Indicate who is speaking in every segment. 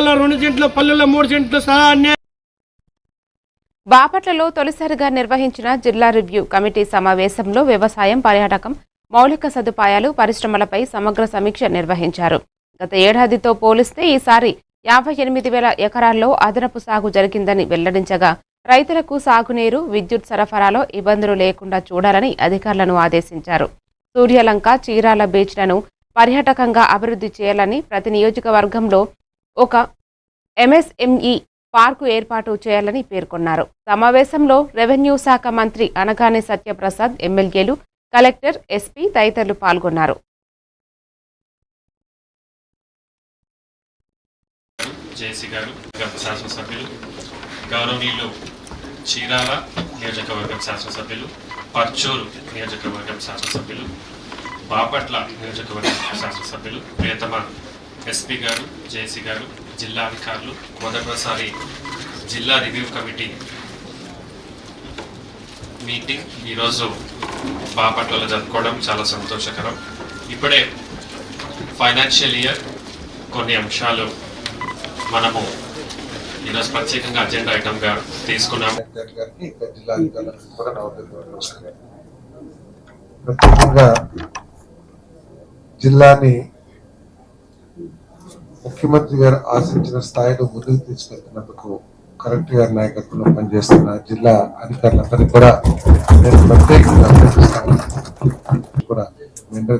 Speaker 1: నగరాల్లో 2 సెంట్లు, పల్లెల్లో 3 సెంట్లు స్థలాన్ని.
Speaker 2: బాపట్లలో తొలిసారిగా నిర్వహించిన జిల్లా రివ్యూ కమిటీ సమావేశంలో వ్యవసాయం, పర్యాటకం, మౌలిక సదుపాయాలు, పరిశ్రమలపై సమగ్ర సమీక్ష నిర్వహించారు. గత ఏడాదితో పోలిస్తే ఈసారి 58,000 ఎకరాల్లో అదనపు సాగు జరిగిందని వెల్లడించగా రైతులకు సాగునీరు, విద్యుత్ సరఫరాలో ఇబ్బందులు లేకుండా చూడాలని అధికారులను ఆదేశించారు. సూర్యలంక, చీరాల బీచ్లను పర్యాటకంగా అభివృద్ధి చేయాలని, ప్రతి నియోజకవర్గంలో ఒక ఎంఎస్ఎంఈ పార్కు ఏర్పాటు చేయాలని పేర్కొన్నారు. సమావేశంలో రెవెన్యూ శాఖ మంత్రి అనగానే సత్యప్రసాద్, ఎమ్మెల్యేలు, కలెక్టర్, ఎస్పీ తదితరులు పాల్గొన్నారు.
Speaker 3: జేసీ గారు, శాసనసభ్యులు, గౌరవనీయులు చీరాల నియోజకవర్గం శాసనసభ్యులు, పర్చూరు నియోజకవర్గం శాసనసభ్యులు, బాపట్ల నియోజకవర్గం శాసనసభ్యులు, ప్రియతమ ఎస్పీ గారు, జేసీ గారు, జిల్లా అధికారులు, మొదటిసారి జిల్లా రివ్యూ కమిటీ మీటింగ్ ఈరోజు బాపట్లలో జరుపుకోవడం చాలా సంతోషకరం. ఇప్పుడే ఫైనాన్షియల్ ఇయర్ కొన్ని అంశాలు మనము ఈరోజు ప్రత్యేకంగా అజెండా ఐటమ్గా తీసుకున్నాము.
Speaker 4: ప్రత్యేకంగా జిల్లాని ముఖ్యమంత్రి గారు ఆశించిన స్థాయిలో ముందుకు తీసుకెళ్తున్నందుకు కలెక్టర్ గారి నాయకత్వంలో పనిచేస్తున్న జిల్లా అధికారులందరికీ కూడా నేను ప్రత్యేకంగా అభినందిస్తాను. కూడా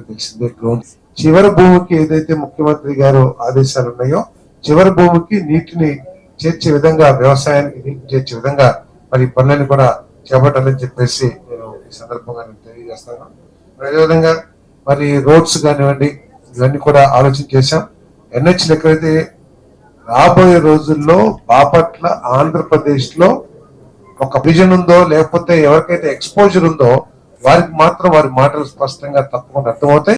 Speaker 4: తెలిసిందే, గ్రౌండ్ చివరి భూమికి ఏదైతే ముఖ్యమంత్రి గారు ఆదేశాలు ఉన్నాయో చివరి భూమికి నీటిని చేర్చే విధంగా, వ్యవసాయానికి నీటిని చేర్చే విధంగా మరి పనులను కూడా చేపట్టాలని చెప్పేసి నేను ఈ సందర్భంగా నేను తెలియజేస్తాను. అదేవిధంగా మరి రోడ్స్ కానివ్వండి, ఇవన్నీ కూడా ఆలోచన చేశాం. ఎన్హెచ్లు ఎక్కడైతే రాబోయే రోజుల్లో బాపట్ల ఆంధ్రప్రదేశ్ లో ఒక విజన్ ఉందో, లేకపోతే ఎవరికైతే ఎక్స్పోజర్ ఉందో వారికి మాత్రం వారి మాటలు స్పష్టంగా తప్పకుండా అర్థమవుతాయి.